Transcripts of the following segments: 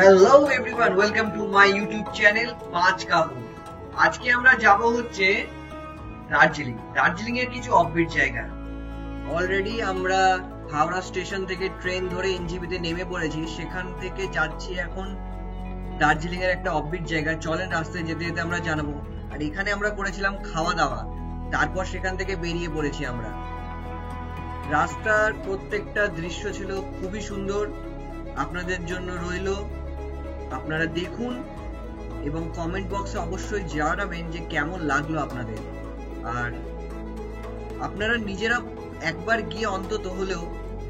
Hello everyone, welcome to my YouTube channel পাঁচ কাপড়। আজকে আমরা যাব হচ্ছে দার্জিলিং এর কিছু অফবিট জায়গা। অলরেডি আমরা হাওড়া স্টেশন থেকে ট্রেন ধরে এনজিপিতে নেমে পড়েছি। সেখান থেকে যাচ্ছি এখন দার্জিলিং এর একটা অফবিট জায়গা। চলেন রাস্তায় যেতে যেতে আমরা জানাবো। আর এখানে আমরা করেছিলাম খাওয়া দাওয়া, তারপর সেখান থেকে বেরিয়ে পড়েছি আমরা। রাস্তার প্রত্যেকটা দৃশ্য ছিল খুবই সুন্দর, আপনাদের জন্য রইল। আপনারা দেখুন এবং কমেন্ট বক্সে অবশ্যই জানাবেন যে কেমন লাগলো আপনাদের। আর আপনারা নিজেরা একবার গিয়ে অন্তত হলেও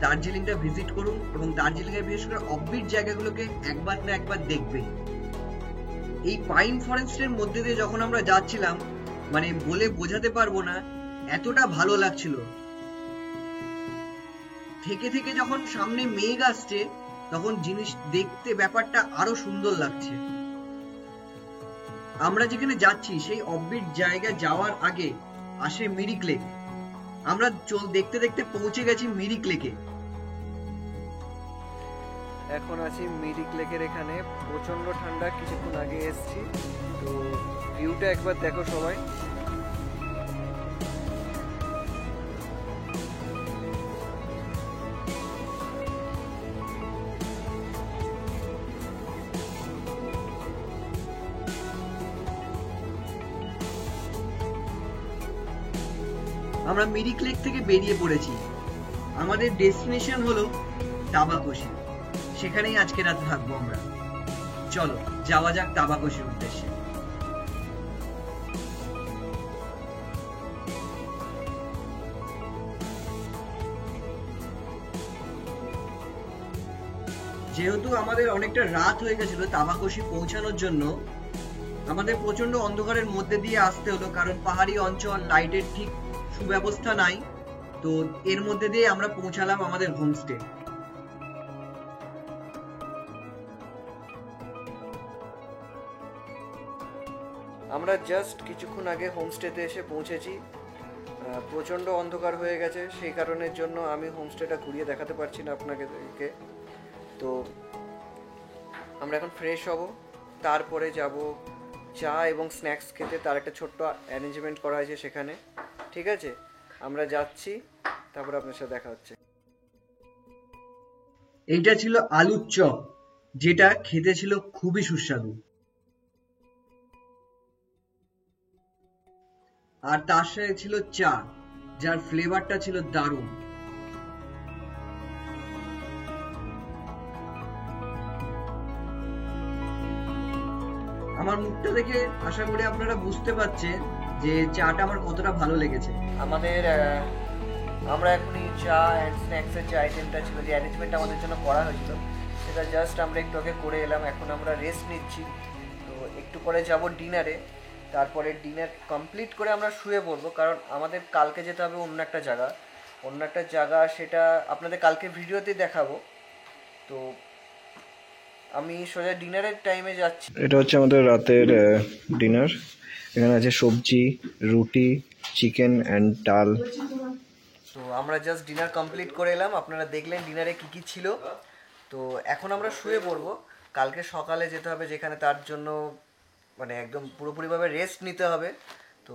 দার্জিলিংটা ভিজিট করুন এবং দার্জিলিং এর বিশেষ করে অফবিট জায়গাগুলোকে একবার না একবার দেখবেন। এই পাইন ফরেস্টের মধ্যে দিয়ে যখন আমরা যাচ্ছিলাম, মানে বলে বোঝাতে পারবো না, এতটা ভালো লাগছিল। থেকে থেকে যখন সামনে মেঘ আসছে তখন জিনিস দেখতে ব্যাপারটা আরো সুন্দর লাগছে। আমরা যেখানে যাচ্ছি সেই অফবিট জায়গা যাওয়ার আগে আসে মিরিক লেক। আমরা দেখতে দেখতে পৌঁছে গেছি মিরিক লেকে। এখন আছি মিরিক লেকের এখানে। প্রচন্ড ঠান্ডা, কিছুক্ষণ আগে এসেছি। তো ভিউটা একবার দেখো সবাই। আমরা মিরিক লেক থেকে বেরিয়ে পড়েছি। আমাদের ডেস্টিনেশন হলো তাবাকোশি। সেখানেই আজকে রাত থাকবো আমরা। চলো যাওয়া যাক তাবাকোশির উদ্দেশ্যে। যেহেতু আমাদের অনেকটা রাত হয়ে গেছিল তাবাকোশি পৌঁছানোর জন্য, আমাদের প্রচন্ড অন্ধকারের মধ্যে দিয়ে আসতে হলো, কারণ পাহাড়ি অঞ্চল, লাইটের ঠিক সুব্যবস্থা নাই। তো এর মধ্যে দিয়ে আমরা পৌঁছালাম আমাদের হোমস্টে। আমরা জাস্ট কিছুক্ষণ আগে হোমস্টেতে এসে পৌঁছেছি। প্রচন্ড অন্ধকার হয়ে গেছে, সেই কারণের জন্য আমি হোমস্টেটা ঘুরিয়ে দেখাতে পারছি না আপনাকে। তো আমরা এখন ফ্রেশ হব, তারপরে যাব চা এবং স্ন্যাক্স খেতে। তার একটা ছোট্ট অ্যারেঞ্জমেন্ট করা হয়েছে সেখানে। ঠিক আছে, আমরা যাচ্ছি, তারপর আপনার সাথে দেখা হচ্ছে। এইটা ছিল আলুর চপ, যেটা খেতে ছিল খুবই সুস্বাদু। আর তার সাথে ছিল চা, যার ফ্লেভারটা ছিল দারুণ। আমার মুখটা দেখে আশা করি আপনারা বুঝতে পারছেন যে চাটা আমার কতটা ভালো লেগেছে। আমরা এখনই চা অ্যান্ড স্ন্যাক্সের যে আইটেমটা ছিল, যে অ্যারেঞ্জমেন্ট আমাদের জন্য করা হয়েছিল, সেটা জাস্ট আমরা একটু আগে করে এলাম। এখন আমরা রেস্ট নিচ্ছি। তো একটু পরে যাব ডিনারে। তারপরে ডিনার কমপ্লিট করে আমরা শুয়ে পড়বো, কারণ আমাদের কালকে যেতে হবে অন্য একটা জায়গা। সেটা আপনাদের কালকে ভিডিওতেই দেখাবো। তো আমি সোজা ডিনারের টাইমে যাচ্ছি। এটা হচ্ছে আমাদের রাতের ডিনার। এখানে আছে সবজি, রুটি, চিকেন অ্যান্ড ডাল। তো আমরা জাস্ট ডিনার কমপ্লিট করে এলাম। আপনারা দেখলেন ডিনারে কী কী ছিল। তো এখন আমরা শুয়ে পড়বো। কালকে সকালে যেতে হবে যেখানে, তার জন্য মানে একদম পুরোপুরিভাবে রেস্ট নিতে হবে। তো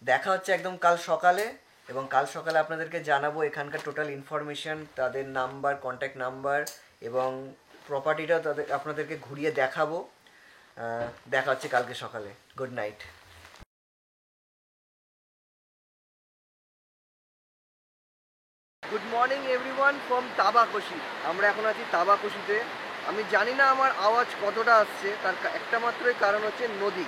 দেখা হচ্ছে একদম কাল সকালে, এবং কাল সকালে আপনাদেরকে জানাবো এখানকার টোটাল ইনফরমেশান, তাদের নাম্বার, কন্ট্যাক্ট নাম্বার এবং প্রপার্টিটাও আপনাদেরকে ঘুরিয়ে দেখাবো। দেখা হচ্ছে কালকে সকালে। Good night. Good morning everyone from Tabakoshi. আমরা এখন আছি তাবাকোশিতে। আমি জানি না আমার আওয়াজ কতটা আসছে, তার একটা মাত্রই কারণ হচ্ছে নদী।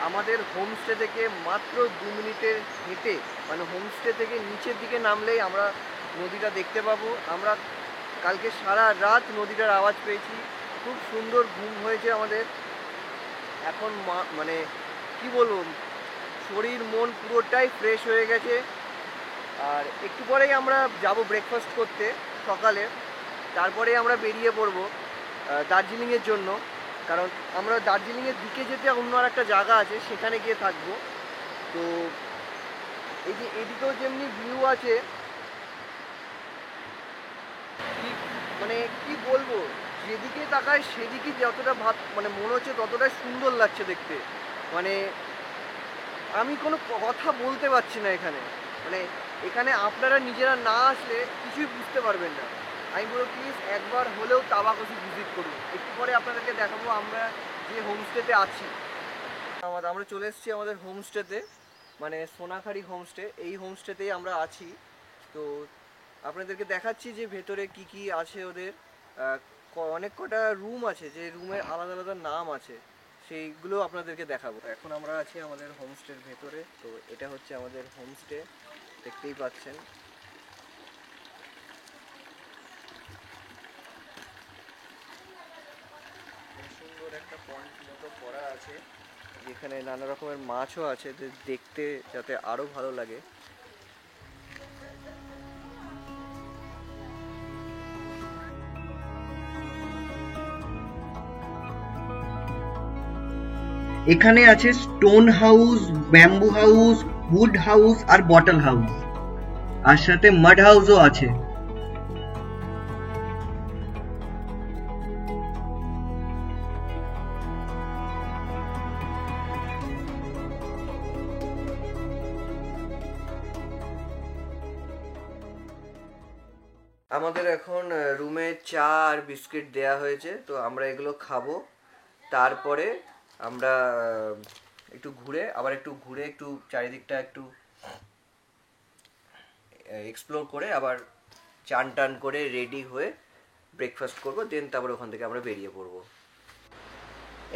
আমাদের হোমস্টে থেকে মাত্র 2 মিনিটের হেঁটে, মানে হোমস্টে থেকে নিচের দিকে নামলেই আমরা নদীটা দেখতে পাবো। আমরা কালকে সারা রাত নদীটার আওয়াজ পেয়েছি। খুব সুন্দর ঘুম হয়েছে আমাদের। এখন মানে কি বলবো, শরীর মন পুরোটাই ফ্রেশ হয়ে গেছে। আর একটু পরেই আমরা যাব ব্রেকফাস্ট করতে সকালে। তারপরে আমরা বেরিয়ে পড়বো দার্জিলিংয়ের জন্য। কারণ আমরা দার্জিলিংয়ের দিকে যেতে অন্য আর একটা জায়গা আছে, সেখানে গিয়ে থাকবো। তো এই যে এদিকেও যেমনি ভিউ আছে, মানে কি বলবো, যেদিকে তাকায় সেদিকে যতটা মানে মনে হচ্ছে ততটাই সুন্দর লাগছে দেখতে। মানে আমি কোনো কথা বলতে পারছি না এখানে, মানে এখানে আপনারা নিজেরা না আসলে কিছুই বুঝতে পারবেন না। আমি বলবো প্লিজ একবার হলেও তাবাকসি ভিজিট করুন। একটু পরে আপনাদেরকে দেখাবো আমরা যে হোমস্টেতে আছি। আমরা চলে এসেছি আমাদের হোমস্টেতে, মানে সোনাখাড়ি হোমস্টে। এই হোমস্টেতেই আমরা আছি। তো আপনাদেরকে দেখাচ্ছি যে ভেতরে কি কি আছে ওদের। অনেক কটা রুম আছে, যে রুমের আলাদা আলাদা নাম আছে, সেইগুলো আপনাদেরকে দেখাবো। এখন আমরা আছি আমাদের হোমস্টের ভেতরে। তো এটা হচ্ছে আমাদের হোমস্টে, দেখতেই পাচ্ছেন। সুন্দর একটা পয়েন্ট মতো করা আছে, যেখানে নানা রকমের মাছও আছে, দেখতে যাতে আরো ভালো লাগে। এখানে আছে stone house, bamboo house, wood house আর বটল হাউস, আর সাথে মাড হাউসও আছে। আমাদের এখন রুমে চা আর বিস্কিট দেয়া হয়েছে, তো আমরা এগুলো খাবো। তারপরে আমরা একটু ঘুরে একটু চারিদিকটা একটু এক্সপ্লোর করে আবার চান টান করে রেডি হয়ে ব্রেকফাস্ট করবো, দেন তারপরে ওখান থেকে আমরা বেরিয়ে পড়বো।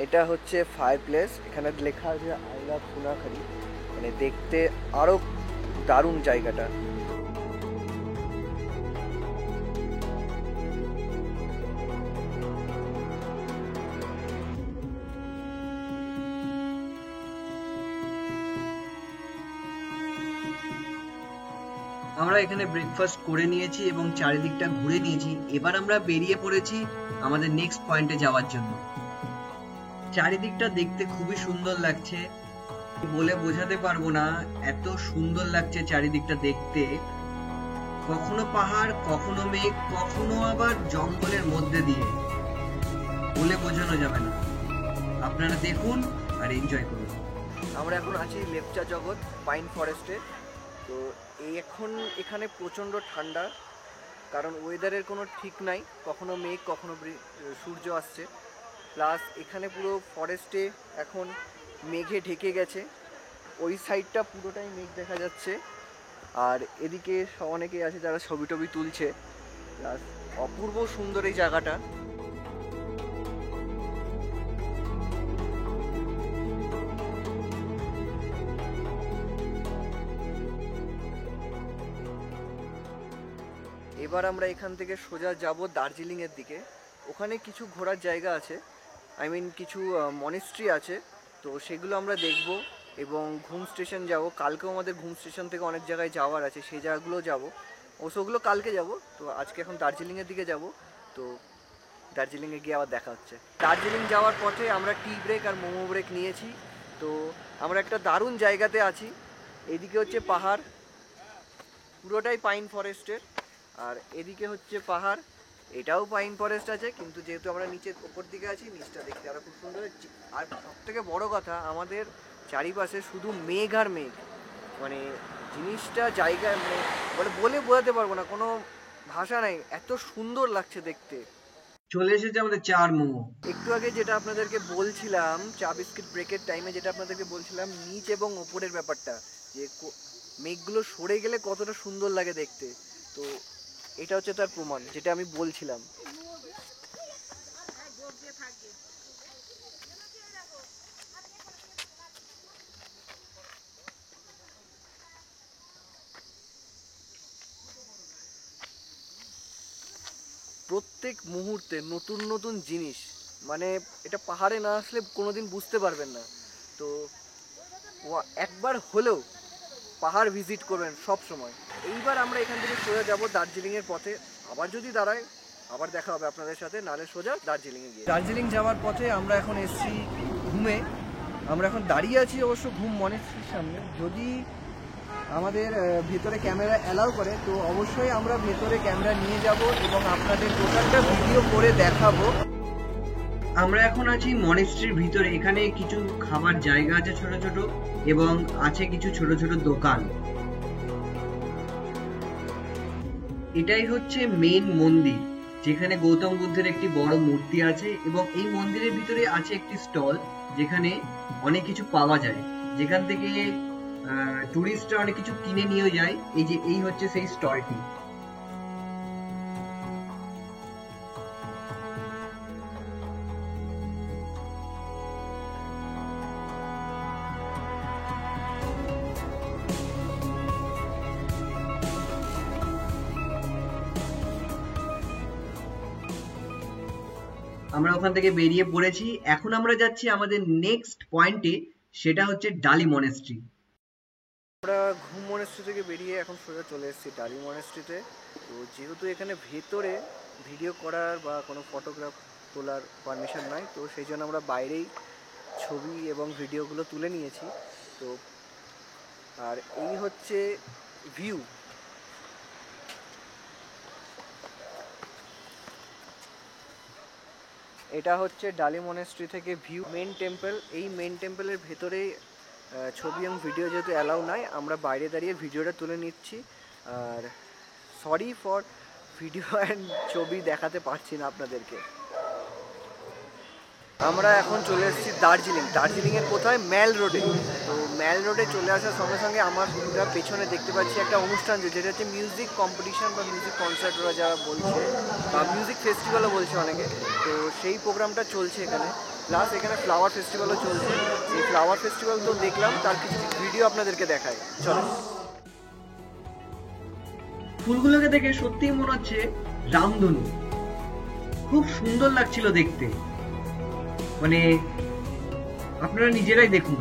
এটা হচ্ছে ফায়ার প্লেস, এখানে লেখা আছে আই লাভ সোনাখাড়ি। মানে দেখতে আরো দারুণ জায়গাটা। আমরা এখানে ব্রেকফাস্ট করে নিয়েছি এবং চারিদিকটা ঘুরে নিয়েছি। এবার আমরা বেরিয়ে পড়েছি আমাদের নেক্সট পয়েন্টে যাওয়ার জন্য। চারিদিকটা দেখতে খুবই সুন্দর লাগছে, বলে বোঝাতে পারবো না, এত সুন্দর লাগছে চারিদিকটা দেখতে। কখনো পাহাড়, কখনো মেঘ, কখনো আবার জঙ্গলের মধ্যে দিয়ে, বলে বোঝানো যাবে না। আপনারা দেখুন আর এনজয় করুন। আমরা এখন আছি লেপচা জগৎ পাইন ফরেস্টে। তো এখন এখানে প্রচণ্ড ঠান্ডা, কারণ ওয়েদারের কোনো ঠিক নাই, কখনো মেঘ কখনো সূর্য আসছে। প্লাস এখানে পুরো ফরেস্টে এখন মেঘে ঢেকে গেছে, ওই সাইডটা পুরোটাই মেঘ দেখা যাচ্ছে। আর এদিকে অনেকেই আছে যারা ছবি টবি তুলছে। প্লাস অপূর্ব সুন্দর এই জায়গাটা। এবার আমরা এখান থেকে সোজা যাব দার্জিলিংয়ের দিকে। ওখানে কিছু ঘোরার জায়গা আছে, কিছু মনেস্ট্রি আছে, তো সেগুলো আমরা দেখব। এবং ঘুম স্টেশন যাব, কালকেও আমাদের ঘুম স্টেশন থেকে অনেক জায়গায় যাওয়ার আছে, সেই জায়গাগুলো যাব। ওগুলো কালকে যাব। তো আজকে এখন দার্জিলিংয়ের দিকে যাব। তো দার্জিলিংয়ে গিয়ে আবার দেখা হচ্ছে। দার্জিলিং যাওয়ার পথে আমরা টি ব্রেক আর মোমো ব্রেক নিয়েছি। তো আমরা একটা দারুণ জায়গাতে আছি। এদিকে হচ্ছে পাহাড়, পুরোটাই পাইন ফরেস্টের, আর এদিকে হচ্ছে পাহাড়, এটাও পাইন ফরেস্ট আছে, কিন্তু যেহেতু আমরা নিচের ওপর দিকে আছি, নিচটা দেখতে আরো খুব সুন্দর। আর সব থেকে বড় কথা, আমাদের চারিপাশে শুধু মেঘ আর মেঘ। মানে জিনিসটা জায়গায় মানে বলে বোঝাতে পারবো না, কোনো ভাষা নাই, এত সুন্দর লাগছে দেখতে। চলে এসেছে আমাদের চা আর মোমো। একটু আগে যেটা আপনাদেরকে বলছিলাম, চা বিস্কিট ব্রেকের টাইমে যেটা আপনাদেরকে বলছিলাম, নিচ এবং ওপরের ব্যাপারটা, যে মেঘগুলো সরে গেলে কতটা সুন্দর লাগে দেখতে। তো এটা হচ্ছে তার প্রমাণ, যেটা আমি বলছিলাম। প্রত্যেক মুহূর্তে নতুন নতুন জিনিস, মানে এটা পাহাড়ে না আসলে কোনোদিন বুঝতে পারবেন না। তো একবার হলেও পাহাড় ভিজিট করবেন সব সময়। এইবার আমরা এখান থেকে সোজা যাব দার্জিলিংয়ের পথে। আবার যদি দাঁড়ায় আবার দেখা হবে আপনাদের সাথে নালে সোজা দার্জিলিংয়ে গিয়ে। দার্জিলিং যাওয়ার পথে আমরা এখন এসেছি ঘুমে। আমরা এখন দাঁড়িয়ে আছি অবশ্য ঘুম মনেস্ট্রির সামনে। যদি আমাদের ভেতরে ক্যামেরা অ্যালাউ করে তো অবশ্যই আমরা ভেতরে ক্যামেরা নিয়ে যাব এবং আপনাদের টোটালটা ভিডিও করে দেখাবো। আমরা এখন আছি মনেস্ট্রির ভিতরে। এখানে কিছু খাবার জায়গা আছে ছোট ছোট, এবং আছে কিছু ছোট ছোট দোকান। এটাই হচ্ছে মেন মন্দির, যেখানে গৌতম বুদ্ধের একটি বড় মূর্তি আছে, এবং এই মন্দিরের ভিতরে আছে একটি স্টল যেখানে অনেক কিছু পাওয়া যায়, যেখান থেকে টুরিস্টরা অনেক কিছু কিনে নিয়ে যায়। এই হচ্ছে সেই স্টলটি। আমরা ওখান থেকে বেরিয়ে পড়েছি। এখন আমরা যাচ্ছি আমাদের নেক্সট পয়েন্টে, সেটা হচ্ছে ডালি মনেস্ট্রি। আমরা ঘুম মনেস্ট্রি থেকে বেরিয়ে এখন সোজা চলে এসেছি ডালি মনেস্ট্রিতে। তো যেহেতু এখানে ভেতরে ভিডিও করার বা কোনো ফটোগ্রাফ তোলার পারমিশন নাই, তো সেই জন্য আমরা বাইরেই ছবি এবং ভিডিওগুলো তুলে নিয়েছি। তো আর এই হচ্ছে ভিউ। এটা হচ্ছে ডালি মনেস্ট্রি থেকে ভিউ। মেন টেম্পল, এই মেন টেম্পলের ভেতরেই ছবি এবং ভিডিও যেহেতু অ্যালাউ নাই, আমরা বাইরে দাঁড়িয়ে ভিডিওটা তুলে নিচ্ছি। আর সরি ফর ভিডিও অ্যান্ড ছবি দেখাতে পারছি না আপনাদেরকে। আমরা এখন চলে এসেছি দার্জিলিং। দার্জিলিংয়ের কোথায়? ম্যাল রোডে। তো ম্যাল রোডে চলে আসার সঙ্গে সঙ্গে আমার পেছনে দেখতে পাচ্ছি একটা অনুষ্ঠান, যেটা হচ্ছে মিউজিক কম্পিটিশন বা মিউজিক কনসার্ট ওরা যা বলছে, বা মিউজিক ফেস্টিভ্যালও বলছে অনেকে। তো সেই প্রোগ্রামটা চলছে এখানে, প্লাস এখানে ফ্লাওয়ার ফেস্টিভ্যালও চলছে। এই ফ্লাওয়ার ফেস্টিভ্যাল তো দেখলাম, তার কিছু ভিডিও আপনাদেরকে দেখায়, চলো। ফুলগুলোকে দেখে সত্যিই মনে হচ্ছে রামধনু। খুব সুন্দর লাগছিল দেখতে, মানে আপনারা নিজেরাই দেখুন।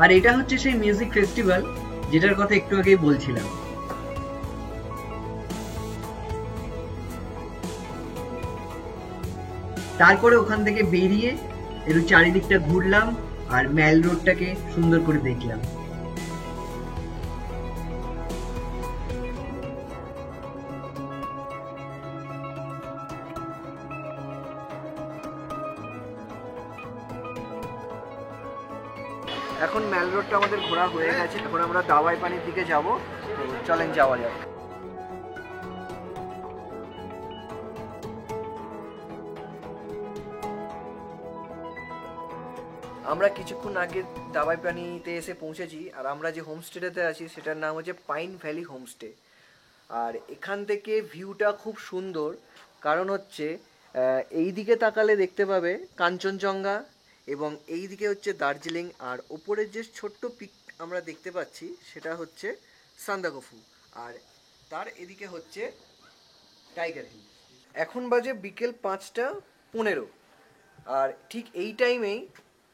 আর এটা হচ্ছে সেই মিউজিক ফেস্টিভ্যাল যেটার কথা একটু আগেই বলছিলাম। তারপরে ওখান থেকে বেরিয়ে একটু চারিদিকটা ঘুরলাম আর ম্যাল রোডটাকে সুন্দর করে দেখলাম। এখন ম্যাল রোডটা আমাদের ঘোরা হয়ে গেছে, এখন আমরা দাওয়াই পানির দিকে যাব। তো চলেন যাওয়া যাক। আমরা কিছুক্ষণ আগে দাওয়াই পানিতে এসে পৌঁছেছি। আর আমরা যে হোমস্টেটাতে আছি সেটার নাম হচ্ছে পাইন ভ্যালি হোমস্টে। আর এখান থেকে ভিউটা খুব সুন্দর, কারণ হচ্ছে এই দিকে তাকালে দেখতে পাবে কাঞ্চনজঙ্ঘা, এবং এই দিকে হচ্ছে দার্জিলিং, আর ওপরের যে ছোট্ট পিক আমরা দেখতে পাচ্ছি সেটা হচ্ছে সান্দাকফু, আর তার এদিকে হচ্ছে টাইগার হিল। এখন বাজে বিকেল 5:15, আর ঠিক এই টাইমেই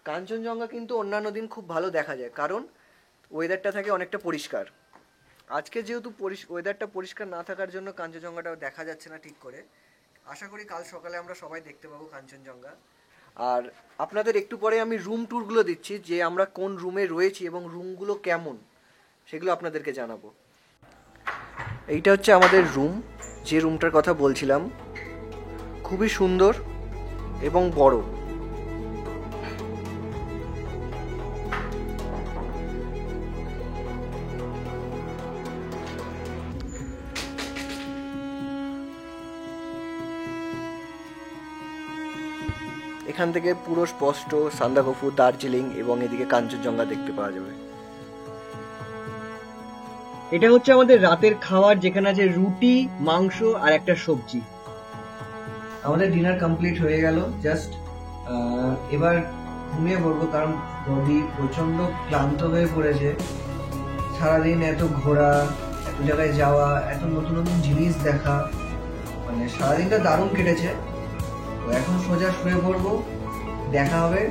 কাঞ্চনজঙ্ঘা কিন্তু অন্যান্য দিন খুব ভালো দেখা যায়, কারণ ওয়েদারটা থাকে অনেকটা পরিষ্কার। আজকে যেহেতু ওয়েদারটা পরিষ্কার না থাকার জন্য কাঞ্চনজঙ্ঘাটাও দেখা যাচ্ছে না ঠিক করে। আশা করি কাল সকালে আমরা সবাই দেখতে পাবো কাঞ্চনজঙ্ঘা। আর আপনাদের একটু পরে আমি রুম ট্যুরগুলো দিচ্ছি, যে আমরা কোন রুমে রয়েছি এবং রুমগুলো কেমন সেগুলো আপনাদেরকে জানাবো। এইটা হচ্ছে আমাদের রুম, যে রুমটার কথা বলছিলাম। খুবই সুন্দর এবং বড়। এখান থেকে পুরো স্পষ্ট সান্দাকফু, দার্জিলিং এবং এদিকে কাঞ্চনজঙ্ঘা দেখতে পাওয়া যাবে। এটা হচ্ছে আমাদের রাতের খাবার, যেখানে আছে রুটি, মাংস আর একটা সবজি। আমাদের ডিনার কমপ্লিট হয়ে গেল। জাস্ট এবার ঘুমিয়ে পড়বো, কারণ বডি প্রচন্ড ক্লান্ত হয়ে পড়েছে। সারাদিন এত ঘোরা, এত জায়গায় যাওয়া, এত নতুন নতুন জিনিস দেখা, মানে সারাদিনটা দারুণ কেটেছে। তো এখন সোজা শুয়ে পড়বো, দেখা হবে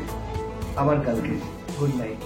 আবার কালকে। Good night.